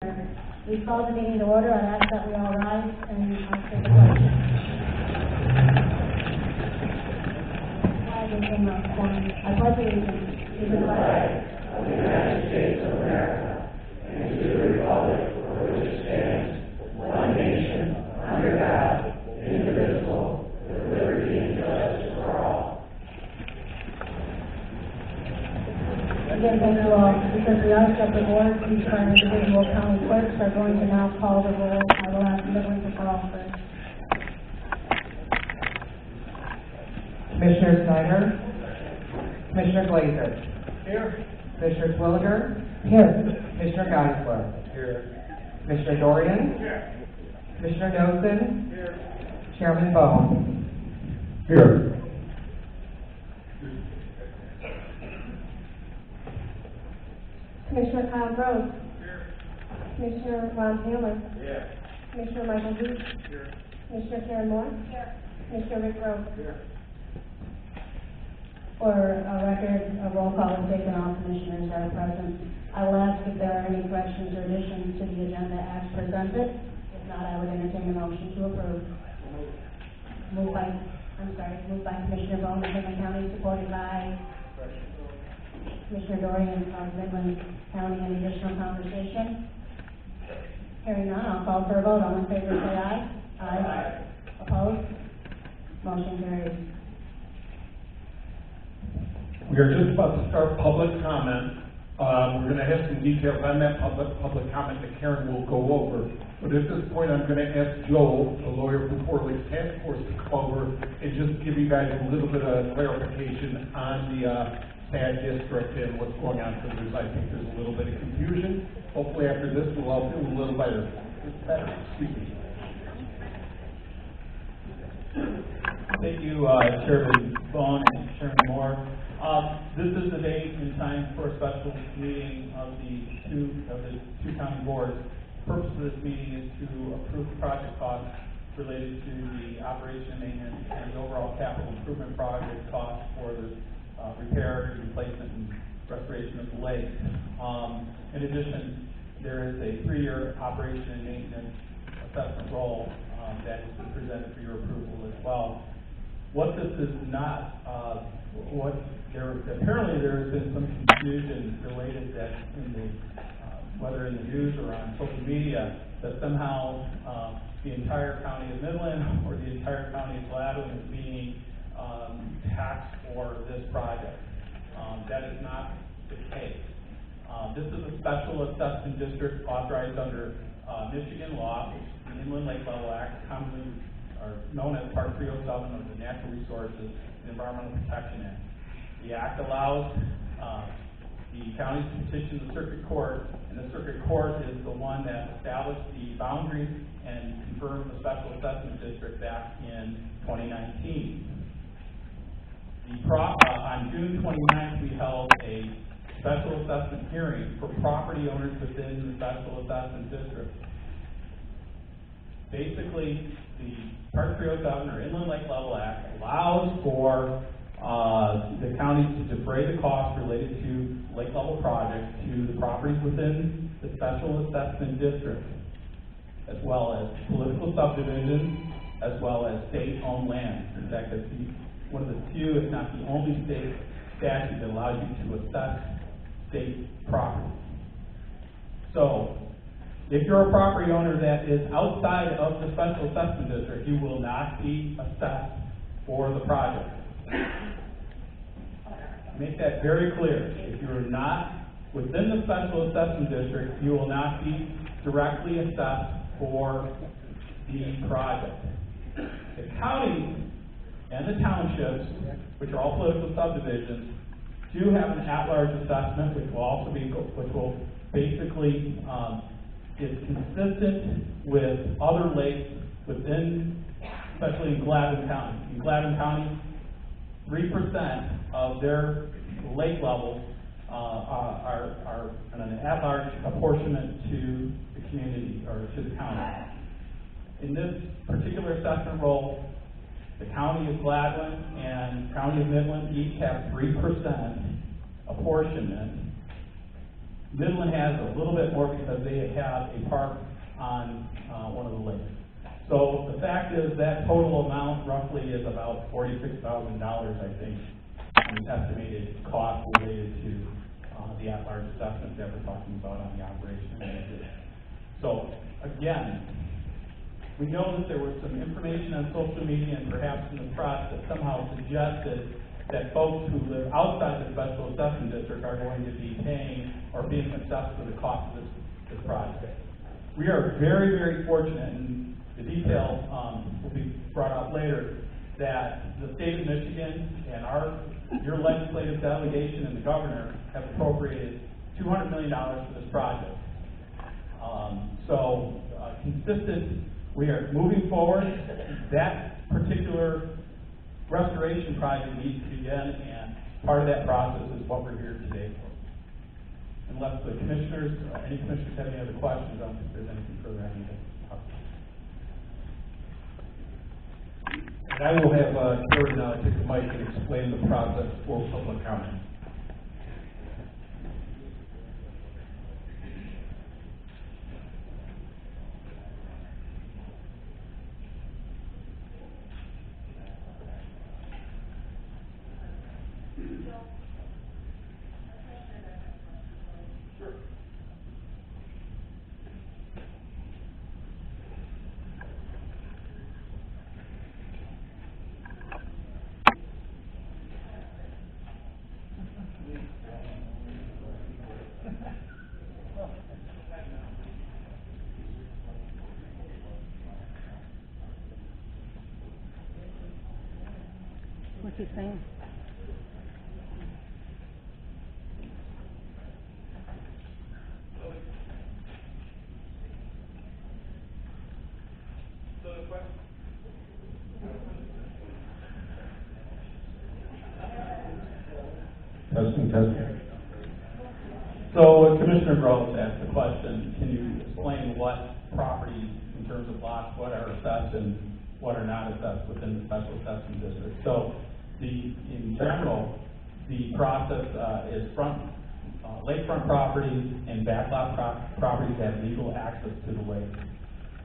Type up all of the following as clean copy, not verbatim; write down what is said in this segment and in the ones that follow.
We call the meeting to order. I ask that we all rise and take the pledge. Flag is in the corner. I pledge allegiance to the flag of the United States of America and to the republic for which it stands, one nation, under God, indivisible, with liberty and justice for all. Again, thank you all. Because we are separate boards, each of our individual county clerks are going to now call the roll. I will ask Midland to call first. Commissioner Snyder. Commissioner Glazer. Here. Commissioner Twilliger. Here. Commissioner Geisler. Here. Commissioner Dorian. Here. Commissioner Dosen. Here. Chairman Bone. Here. Commissioner Kyle Rose. Here. Commissioner Ron Taylor. Here. Commissioner Michael Booth. Here. Commissioner Karen Moore. Here. Commissioner Rick Rose. Here. For a record, a roll call is taken. All commissioners that are present. I will ask if there are any corrections or additions to the agenda as presented. If not, I would entertain a motion to approve. Moved by Commissioner Bone of Midland County, supported by Commissioner Dorian of Midland County. Any additional conversation? Hearing none, I'll call for a vote. All in favor, say aye. Aye. Opposed? Motion carries. We are just about to start public comment. We're going to have some details on that public comment that Karen will go over. But at this point, I'm going to ask Joel, a lawyer from Fort Lakes Task Force, to come over and just give you guys a little bit of clarification on the SAD district and what's going on. Because I think there's a little bit of confusion. Hopefully, after this, we'll all feel a little better. Excuse me. Thank you, Chairman Bone and Chairman Moore. This is the date and time for a special meeting of the two county boards. The purpose of this meeting is to approve project costs related to the operation and maintenance and the overall capital improvement project costs for the repair, replacement, and restoration of the lake. In addition, there is a 3-year operation and maintenance assessment roll that is presented for your approval as well. What this is not, apparently there has been some confusion related that whether in the news or on social media, that somehow the entire county of Midland or the entire county of Gladwin is being taxed for this project. That is not the case. This is a special assessment district authorized under Michigan law, the Inland Lake Level Act, commonly are known as Part 307 of the Natural Resources and Environmental Protection Act. The Act allows the county to petition the circuit court, and the circuit court is the one that established the boundaries and confirmed the special assessment district back in 2019. On June 29th, we held a special assessment hearing for property owners within the special assessment district. Basically, the Part 307 or Inland Lake Level Act allows for the counties to defray the costs related to lake level projects to the properties within the special assessment district, as well as political subdivisions, as well as state-owned land. In fact, it's one of the few, if not the only state statute that allows you to assess state property. So, if you're a property owner that is outside of the special assessment district, you will not be assessed for the project. Make that very clear. If you're not within the special assessment district, you will not be directly assessed for the project. The county and the townships, which are all political subdivisions, do have an at-large assessment, which will basically is consistent with other lakes within, especially in Gladwin County. In Gladwin County, 3% of their lake levels are an at-large apportionment to the community or to the county. In this particular assessment roll, the county of Gladwin and county of Midland each have 3% apportionment Midland has a little bit more because they have a park on one of the lakes. So the fact is that total amount roughly is about $46,000, I think, in estimated cost related to the at-large assessment that we're talking about on the operation manager. So again, we know that there was some information on social media and perhaps in the press that somehow suggested that folks who live outside the special assessment district are going to be paying or being assessed for the cost of this project. We are very, very fortunate, and the detail will be brought out later, that the state of Michigan and your legislative delegation and the governor have appropriated $200 million for this project. Consistent, we are moving forward. That particular restoration project needs to begin, and part of that process is what we're here today for. Unless the commissioners, any commissioners have any other questions, I don't think there's anything further I need to talk about. And I will have Karen now take the mic and explain the process for public comment. What's he saying? Testing. So Commissioner Groves asked the question, can you explain what properties in terms of lots, what are assessed and what are not assessed within the special assessment district? So in general, the process is lakefront properties and backlot properties have legal access to the lake.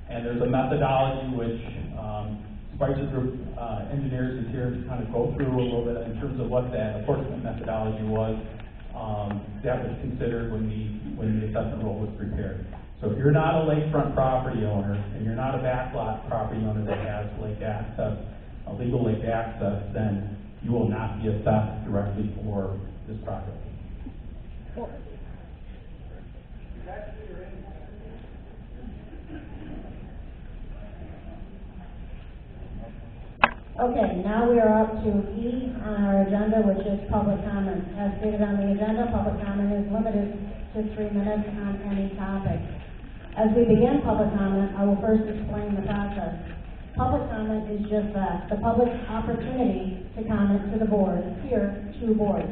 And there's a methodology which Spicer Group engineers is here to kind of go through a little bit in terms of what that apportionment methodology was. That was considered when the assessment roll was prepared. So if you're not a lakefront property owner and you're not a backlot property owner that has lake access, a legal lake access, then you will not be assessed directly for this project. Okay, now we are up to E on our agenda, which is public comment. As stated on the agenda, public comment is limited to 3 minutes on any topic. As we begin public comment, I will first explain the process. Public comment is just that, the public's opportunity to comment to the board, here to board.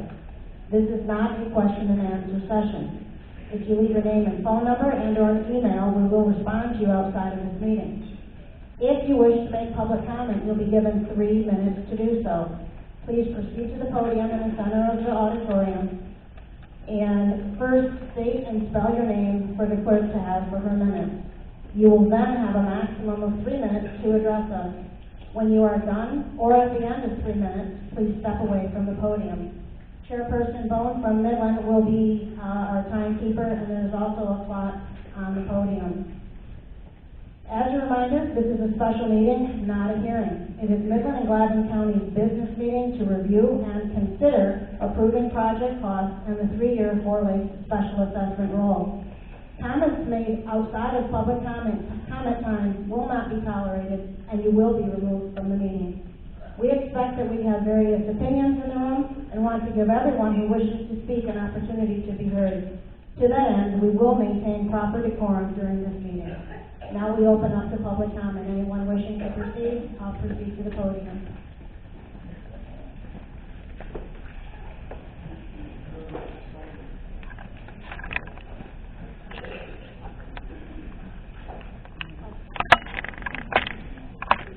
This is not a question and answer session. If you leave your name and phone number and or an email, we will respond to you outside of this meeting. If you wish to make public comment, you'll be given 3 minutes to do so. Please proceed to the podium in the center of the auditorium and first state and spell your name for the clerk to have for her minutes. You will then have a maximum of 3 minutes to address us. When you are done, or at the end of 3 minutes, please step away from the podium. Chairperson Bone from Midland will be our timekeeper, and there is also a clock on the podium. As a reminder, this is a special meeting, not a hearing. It is Midland and Gladwin County's business meeting to review and consider approving project costs and the 3-year Four Lakes special assessment roll. Comments made outside of public comment time will not be tolerated, and you will be removed from the meeting. We expect that we have various opinions in the room and want to give everyone who wishes to speak an opportunity to be heard. To that end, we will maintain proper decorum during this meeting. Now we open up to public comment. Anyone wishing to proceed, I'll proceed to the podium.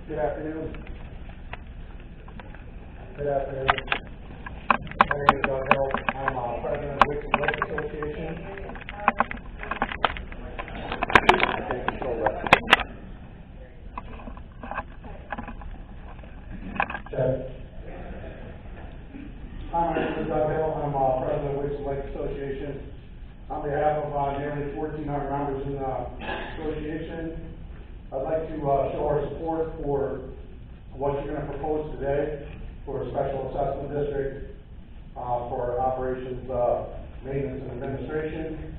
Good afternoon. Good afternoon. My name is Doug Hill. I'm president of the Midland Lake Association. member members in the association, I'd like to show our support for what you're going to propose today for a special assessment district for operations, maintenance, and administration.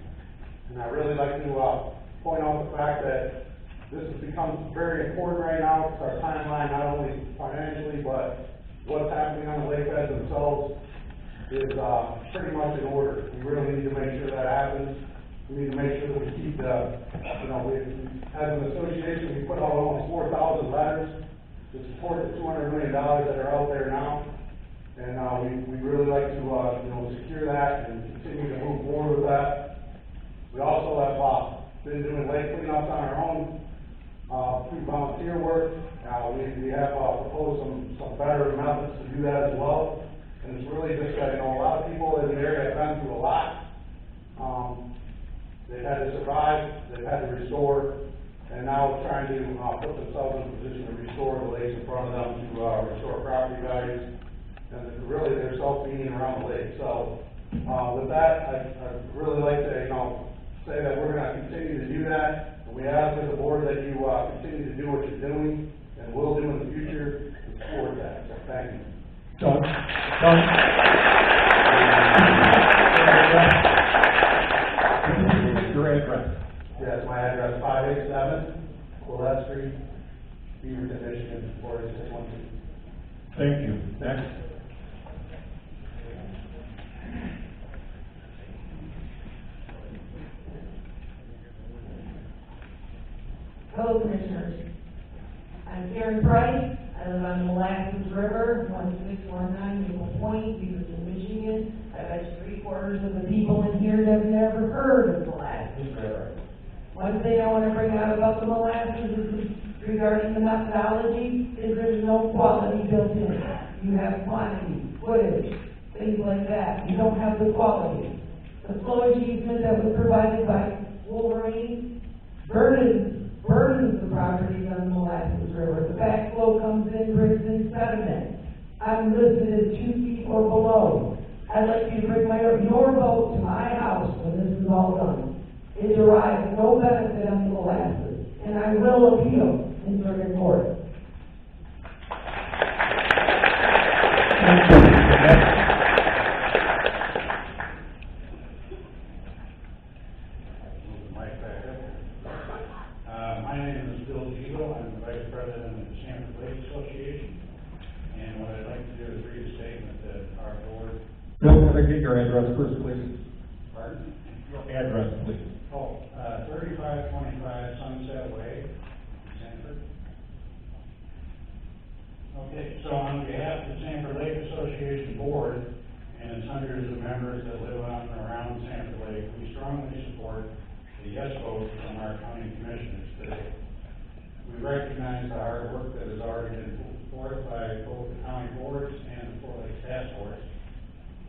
And I'd really like to point out the fact that this has become very important right now. It's our timeline, not only financially, but what's happening on the lake beds themselves is pretty much in order. We really need to make sure that happens. We need to make sure that we keep the, as an association, we put out almost 4,000 letters to support the $200 million that are out there now. And we really like to, secure that and continue to move forward with that. We also have been doing lake cleanups on our own through volunteer work. We have proposed some better methods to do that as well. And it's really just that, a lot of people in the area have been through a lot. They've had to survive, they've had to restore, and now we're trying to put themselves in a position to restore the lakes in front of them, to restore property values, and really their self-meaning around the lake. So with that, I'd really like to say that we're going to continue to do that, and we ask as a board that you continue to do what you're doing and will do in the future to support that. So thank you. Doug? Your address. Yes, my address, 587 Willette Street, Beaverton, Michigan, 48612. Thank you. Next. Hello, Commissioners. I'm Karen Price. I live on the Molasses River, 1619 Maple Point, Beaverton, Michigan. I bet you 3/4 of the people in here have never heard of the Molasses River. One thing I want to bring out about the molasses is regarding the methodology is there's no quality built in. You have quantity, footage, things like that. You don't have the quality. The flowage easement that was provided by Wolverine burdens the properties on the Molasses River. The backflow comes in, brings in sediment. I'm listed as 2 feet or below. I'd like you to bring your boat to my house when this is all done. It derives no benefit on the molasses, and I will appeal in circuit court. My name is Bill Gigo. I'm the Vice President of the Sanford Lake Association. And what I'd like to do is read a statement that our board... Bill, can I get your address first, please? Pardon? Your address, please. 3525 Sunset Way, Sanford. Okay, so on behalf of the Sanford Lake Association Board and its hundreds of members that live on and around Sanford Lake, we strongly support the yes vote from our county commissioners today. We recognize the hard work that has already been put forth by both the county boards and the Fort Lake Task Force.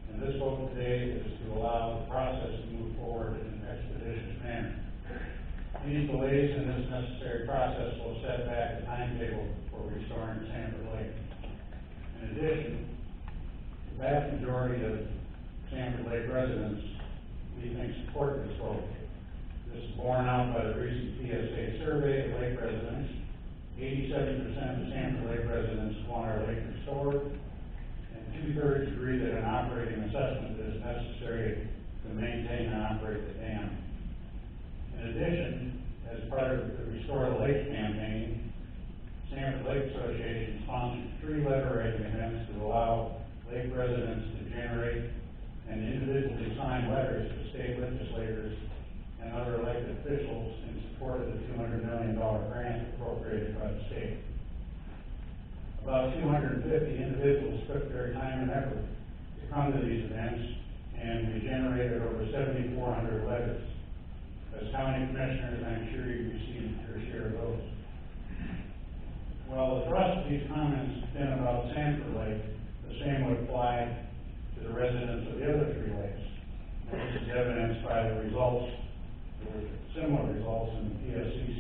And this vote today is to allow the process to move forward in an expeditious manner. Any delays in this necessary process will set back the timetable for restoring Sanford Lake. In addition, the vast majority of Sanford Lake residents, we think, support this vote. This is borne out by the recent PSA survey of lake residents. 87% of Sanford Lake residents want our lake restored, and 2/3 agree that an operating assessment is necessary to maintain and operate the dam. In addition, as part of the Restore the Lake campaign, Sanford Lake Association sponsored 3 letter-writing events to allow lake residents to generate and individually sign letters to state legislators and other elected officials in support of the $200 million grant appropriated by the state. About 250 individuals took their time and effort to come to these events, and we generated over 7,400 letters. As county commissioners, I'm sure you received your share of those. Well, the thrust of these comments has been about Sanford Lake,